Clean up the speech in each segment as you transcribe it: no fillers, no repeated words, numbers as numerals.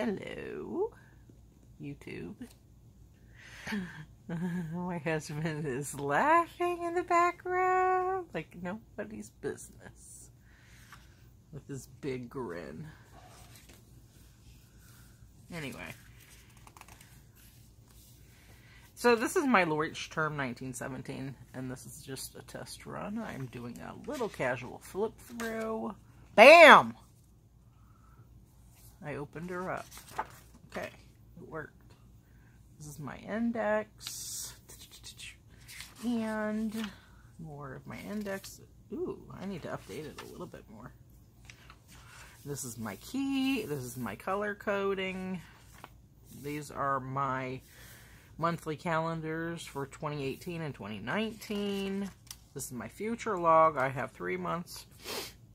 Hello, YouTube. My husband is laughing in the background like nobody's business with his big grin. Anyway. So this is my Leuchttrum 1917, and this is just a test run. I'm doing a little casual flip through. BAM! I opened her up. Okay, it worked. This is my index. And more of my index. Ooh, I need to update it a little bit more. This is my key. This is my color coding. These are my monthly calendars for 2018 and 2019. This is my future log. I have 3 months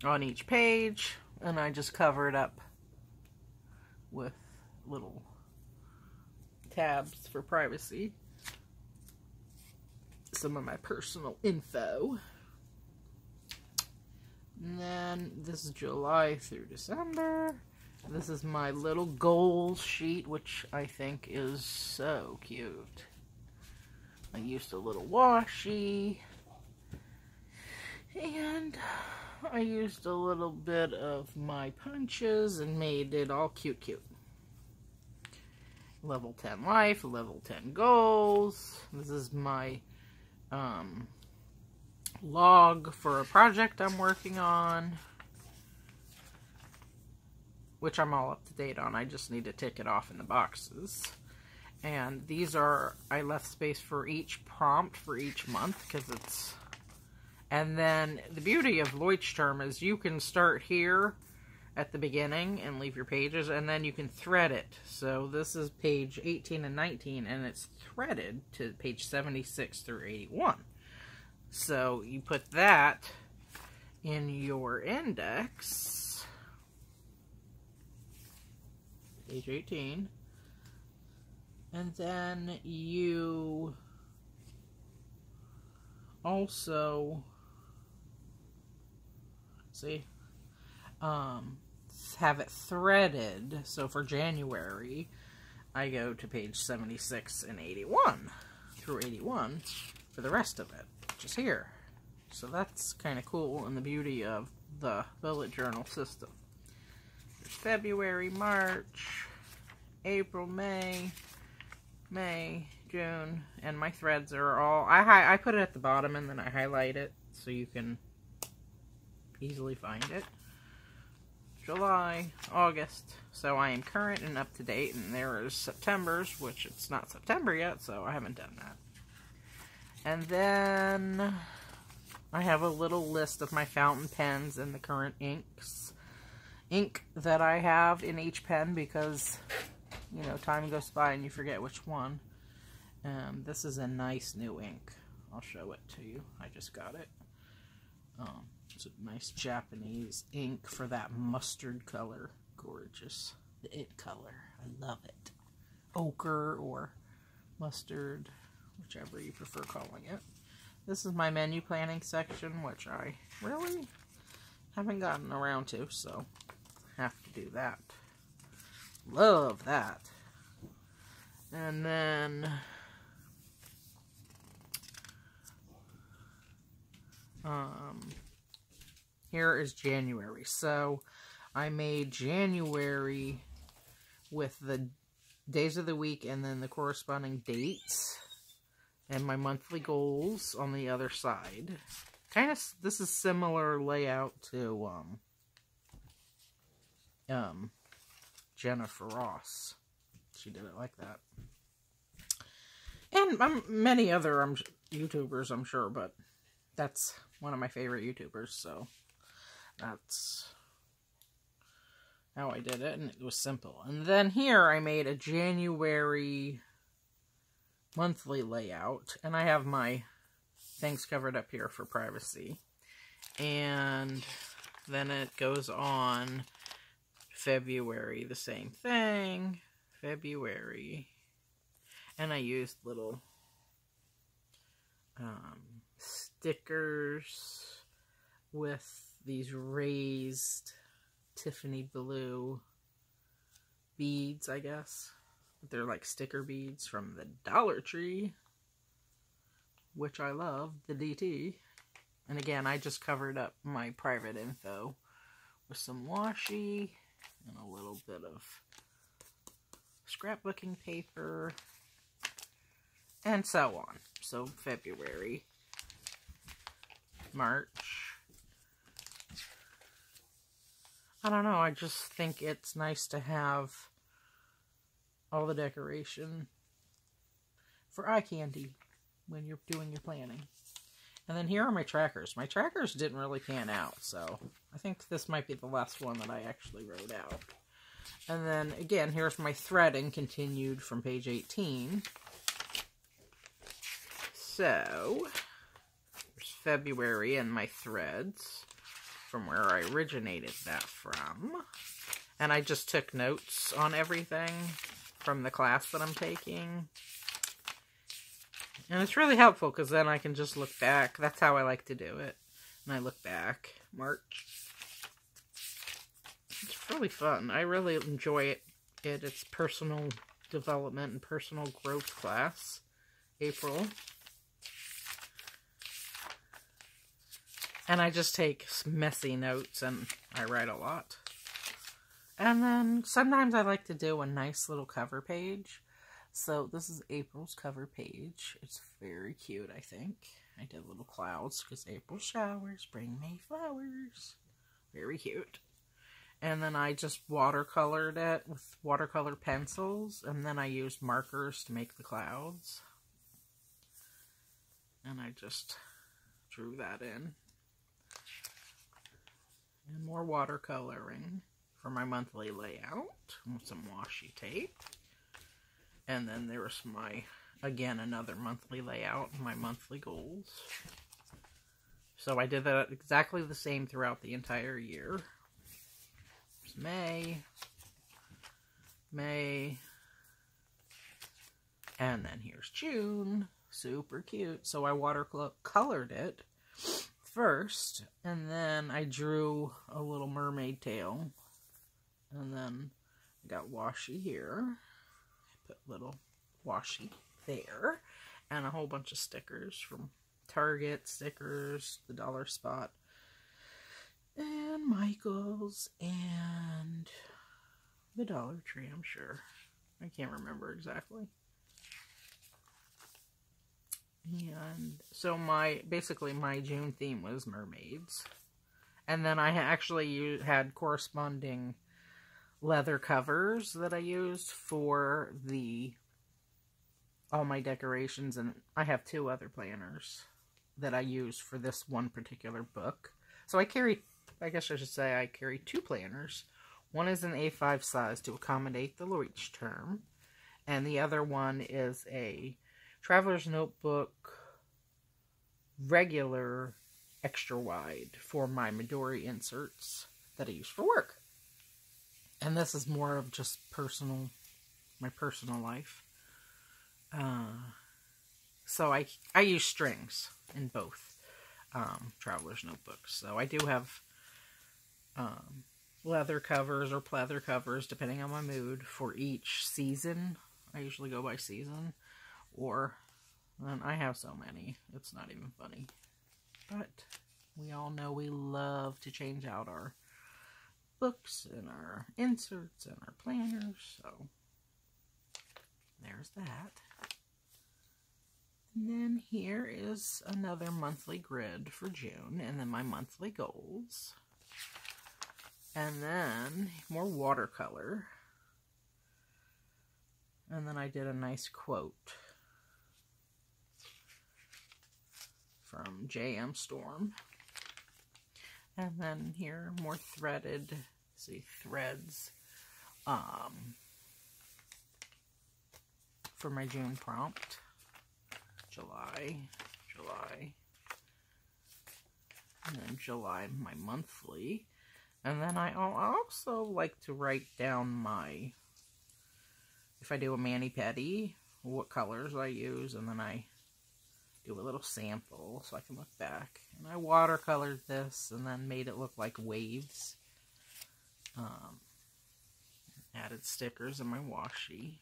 on each page, and I just cover it up with little tabs for privacy. Some of my personal info. And then this is July through December. This is my little goals sheet, which I think is so cute. I used a little washi. And I used a little bit of my punches and made it all cute. Level 10 life, level 10 goals. This is my log for a project I'm working on, which I'm all up to date on. I just need to tick it off in the boxes. And these are, I left space for each prompt for each month because it's, and then the beauty of Leuchttrum is you can start here at the beginning and leave your pages, and then you can thread it. So this is page 18 and 19, and it's threaded to page 76 through 81. So you put that in your index, page 18, and then you also, see, have it threaded. So for January, I go to page 76 and 81 through 81 for the rest of it, which is here. So that's kind of cool, and the beauty of the bullet journal system. There's February, March, April, May, June, and my threads are all, I put it at the bottom and then I highlight it so you can easily find it. July, August, so I am current and up to date, and there is September's, which it's not September yet, so I haven't done that. And then I have a little list of my fountain pens and the current ink that I have in each pen, because, you know, time goes by and you forget which one. And this is a nice new ink. I'll show it to you. I just got it. It's a nice Japanese ink for that mustard color. Gorgeous. The it color. I love it. Ochre or mustard, whichever you prefer calling it. This is my menu planning section, which I really haven't gotten around to, so have to do that. Love that. And then here is January. So I made January with the days of the week and then the corresponding dates and my monthly goals on the other side. Kind of, this is similar layout to Jennifer Ross. She did it like that. And many other YouTubers, I'm sure, but that's one of my favorite YouTubers, so that's how I did it, and it was simple. And then here I made a January monthly layout, and I have my things covered up here for privacy. And then it goes on February, the same thing, February, and I used little stickers with these raised Tiffany blue beads, I guess. They're like sticker beads from the Dollar Tree, which I love, the DT. And again, I just covered up my private info with some washi and a little bit of scrapbooking paper, and so on. So February, March. I don't know, I just think it's nice to have all the decoration for eye candy when you're doing your planning. And then here are my trackers. My trackers didn't really pan out, so I think this might be the last one that I actually wrote out. And then, again, here's my threading continued from page 18. So, there's February and my threads from where I originated that from. And I just took notes on everything from the class that I'm taking. And it's really helpful because then I can just look back. That's how I like to do it. And I look back. March. It's really fun. I really enjoy it. It's personal development and personal growth class. April. And I just take messy notes and I write a lot. And then sometimes I like to do a nice little cover page. So this is April's cover page. It's very cute, I think. I did little clouds because April showers bring May flowers. Very cute. And then I just watercolored it with watercolor pencils. And then I used markers to make the clouds. And I just drew that in. And more watercoloring for my monthly layout with some washi tape. And then there was my, again, another monthly layout, my monthly goals. So I did that exactly the same throughout the entire year. It's May, and then here's June. Super cute. So I watercolored it first, and then I drew a little mermaid tail. And then I got washi here. Put little washi there, and a whole bunch of stickers from Target, stickers, the Dollar Spot, and Michael's, and the Dollar Tree, I'm sure. I can't remember exactly. And so basically my June theme was mermaids. And then I actually had corresponding leather covers that I used for all my decorations, and I have 2 other planners that I use for this one particular book. So I carry 2 planners. One is an A5 size to accommodate the Leuchttrum, and the other one is a Traveler's Notebook regular extra wide for my Midori inserts that I use for work. And this is more of just my personal life. So I use strings in both Traveler's Notebooks. So I do have leather covers or pleather covers, depending on my mood, for each season. I usually go by season. And I have so many, it's not even funny. But we all know we love to change out our books and our inserts and our planners, so there's that. And then here is another monthly grid for June, and then my monthly goals, and then more watercolor, and then I did a nice quote from J.M. Storm. And then here, more threaded, threads, for my June prompt. July, and then July, my monthly. And then I also like to write down if I do a mani-pedi, what colors I use, and then I do a little sample so I can look back. And I watercolored this and then made it look like waves. Added added stickers in my washi.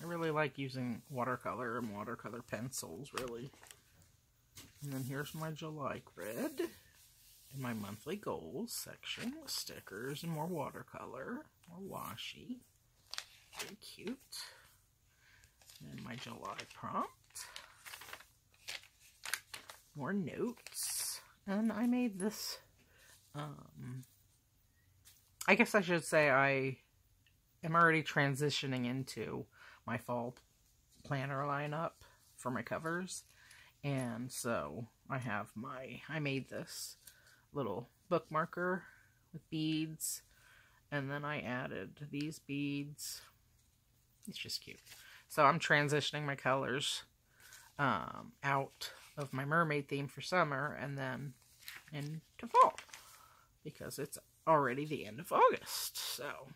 I really like using watercolor and watercolor pencils, really. And then here's my July grid and my monthly goals section with stickers and more watercolor, more washi. Very cute. And my July prompt. More notes. And I made this, I guess I should say I am already transitioning into my fall planner lineup for my covers. And so I made this little bookmarker with beads. And then I added these beads. It's just cute. So I'm transitioning my colors out of my mermaid theme for summer and then into fall. Because it's already the end of August. So,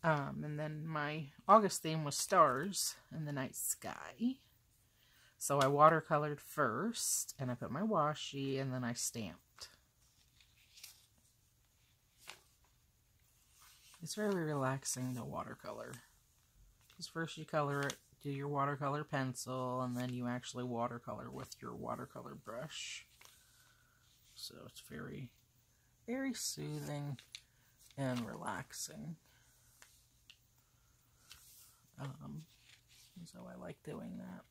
and then my August theme was stars in the night sky. So I watercolored first, and I put my washi, and then I stamped. It's very relaxing to watercolor. Because first you do your watercolor pencil, and then you actually watercolor with your watercolor brush. So it's very, very soothing and relaxing. So I like doing that.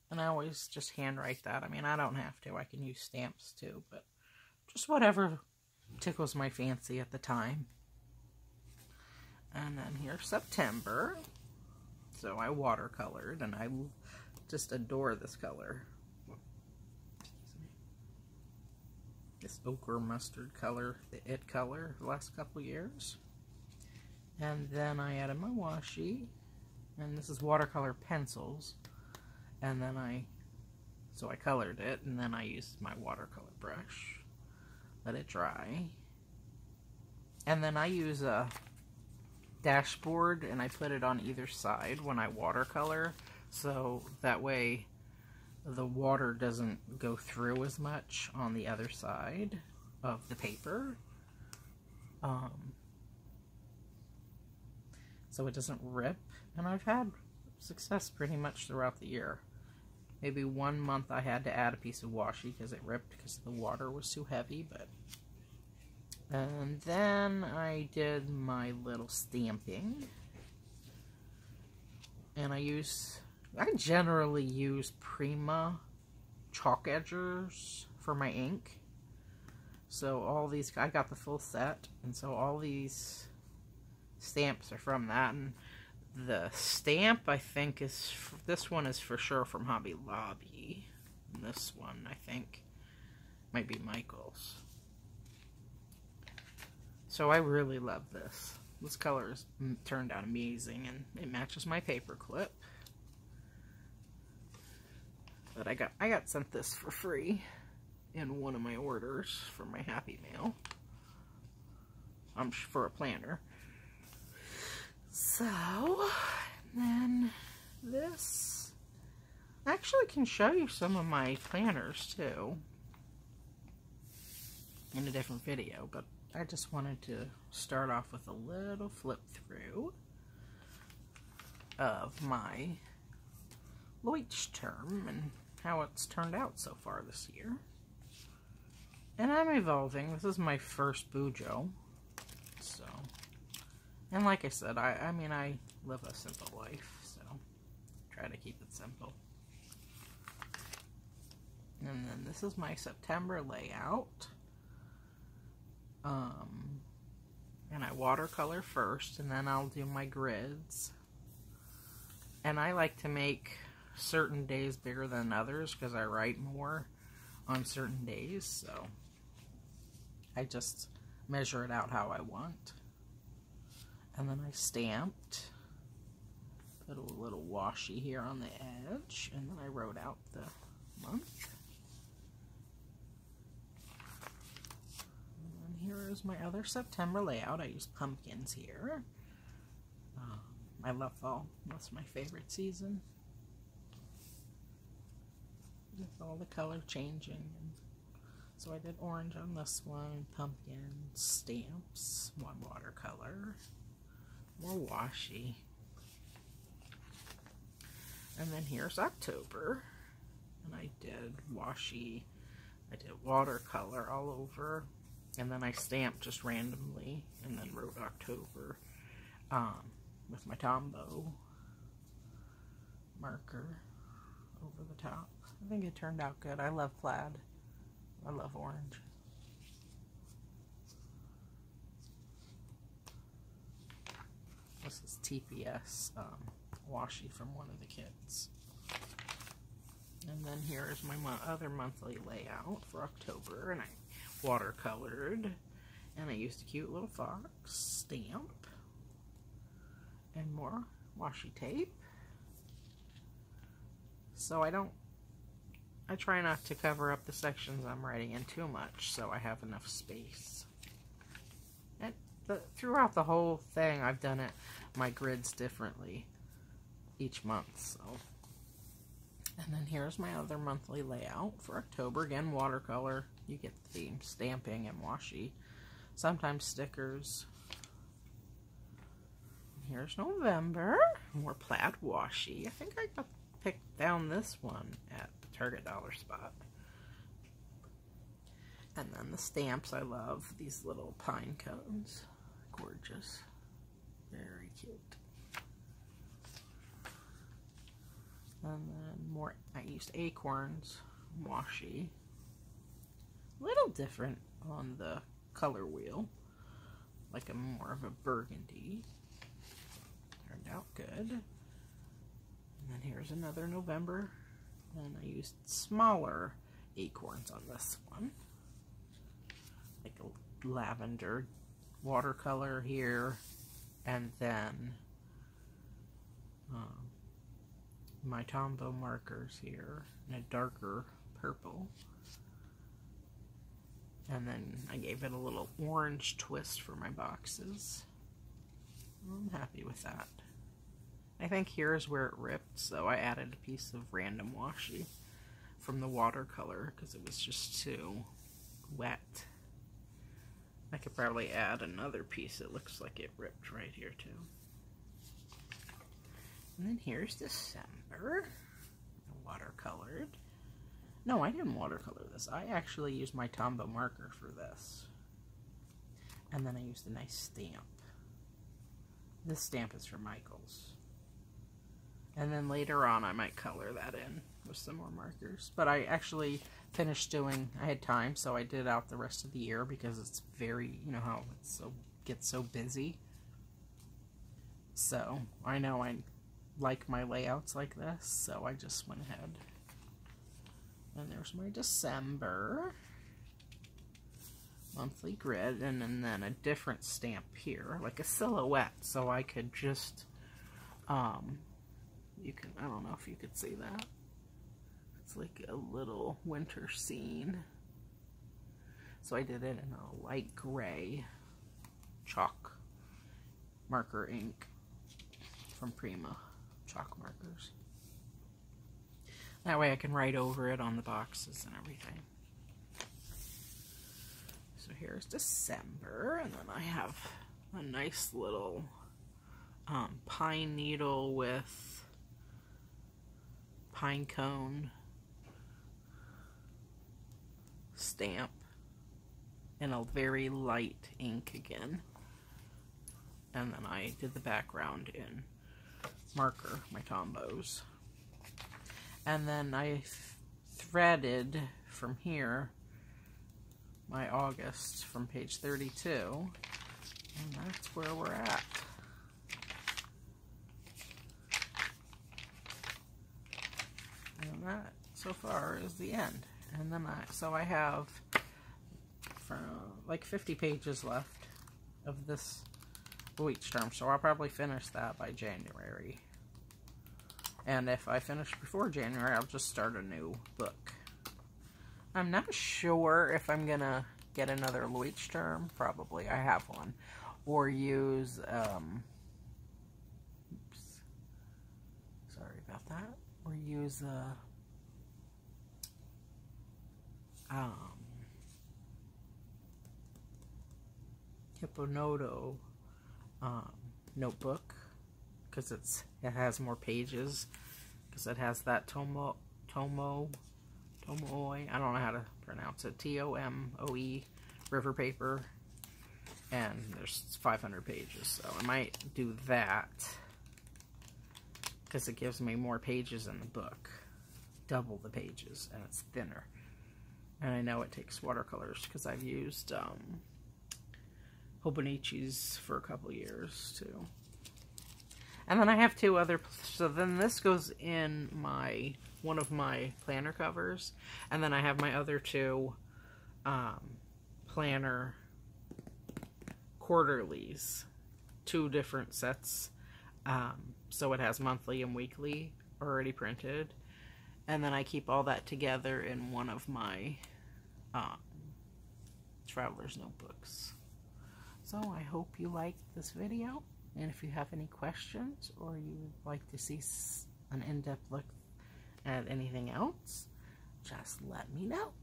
And I always just handwrite that. I mean, I don't have to. I can use stamps too, but just whatever tickles my fancy at the time. And then here's September. So I watercolored, and I just adore this color. This ochre mustard color, the It color, the last couple years. And then I added my washi, and this is watercolor pencils. And then I colored it, and then I used my watercolor brush. Let it dry. And then I use a dashboard, and I put it on either side when I watercolor, so that way the water doesn't go through as much on the other side of the paper. So it doesn't rip. And I've had success pretty much throughout the year. Maybe 1 month I had to add a piece of washi because it ripped because the water was too heavy, but... And then I did my little stamping. And I generally use Prima chalk edgers for my ink. So all these, I got the full set, and so all these stamps are from that. And the stamp, I think, this one is for sure from Hobby Lobby. And this one, I think, might be Michael's. So I really love this. This color has turned out amazing, and it matches my paper clip. But I got sent this for free in one of my orders for my Happy Mail. For a planner. So, then this, I actually can show you some of my planners too in a different video, but I just wanted to start off with a little flip through of my Leuchttrum and how it's turned out so far this year. And I'm evolving. This is my first Bujo. So, and like I said, I mean, I live a simple life, so try to keep it simple. And then this is my September layout. And I watercolor first, and then I'll do my grids. And I like to make certain days bigger than others because I write more on certain days, so I just measure it out how I want. And then I stamped, put a little washi here on the edge, and then I wrote out the month. And here is my other September layout. I used pumpkins here. I love fall. That's my favorite season. With all the color changing and So I did orange on this one, pumpkin, stamps, one watercolor, more washi. And then here's October, and I did washi, I did watercolor all over, and then I stamped just randomly, and then wrote October with my Tombow marker over the top. I think it turned out good. I love plaid. I love orange. This is TPS washi from one of the kids. And then here is my other monthly layout for October, and I watercolored, and I used a cute little fox stamp, and more washi tape. So I try not to cover up the sections I'm writing in too much, so I have enough space. And throughout the whole thing, I've done my grids differently each month, so. And then here's my other monthly layout for October. Again, watercolor. You get the theme, stamping and washi. Sometimes stickers. Here's November. More plaid washi. I think I picked down this one at the Target dollar spot. And then the stamps, I love these little pine cones. Gorgeous. Very cute. And then more, I used acorns, washi. A little different on the color wheel. Like a more of a burgundy. Turned out good. And then here's another November. And I used smaller acorns on this one. Like a lavender watercolor here. And then my Tombow markers here in a darker purple. And then I gave it a little orange twist for my boxes. I'm happy with that. I think here's where it ripped, so I added a piece of random washi from the watercolor because it was just too wet. I could probably add another piece. It looks like it ripped right here too. And then here's December. Watercolored. No, I didn't watercolor this. I actually used my Tombow marker for this. And then I used a nice stamp. This stamp is from Michaels. And then later on I might color that in with some more markers. But I actually finished doing, I had time, so I did out the rest of the year because it's very, you know how it gets so busy. So I know I like my layouts like this, so I just went ahead. And there's my December monthly grid, and then a different stamp here, like a silhouette, so I could just, you can, I don't know if you could see that. It's like a little winter scene. So I did it in a light gray chalk marker ink from Prima chalk markers. That way I can write over it on the boxes and everything. So here's December, and then I have a nice little pine needle with pine cone stamp and a very light ink again. And then I did the background in marker, my Tombows. And then I threaded from here my August from page 32, and that's where we're at. And that so far is the end. And then I have like 50 pages left of this Leuchttrum, so I'll probably finish that by January. And if I finish before January, I'll just start a new book. I'm not sure if I'm gonna get another Leuchttrum. Probably, I have one. Or use, oops, sorry about that. Or use, Hipponoto notebook, because it has more pages, because it has that Tomoe, I don't know how to pronounce it, Tomoe river paper, and there's 500 pages, so I might do that, because it gives me more pages in the book, double the pages, and it's thinner, and I know it takes watercolors, because I've used Hobonichi's for a couple years, too. And then I have two other, so then this goes in one of my planner covers, and then I have my other two planner quarterlies, two different sets, so it has monthly and weekly already printed, and then I keep all that together in one of my traveler's notebooks. So I hope you liked this video, and if you have any questions or you would like to see an in-depth look at anything else, just let me know.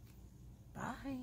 Bye.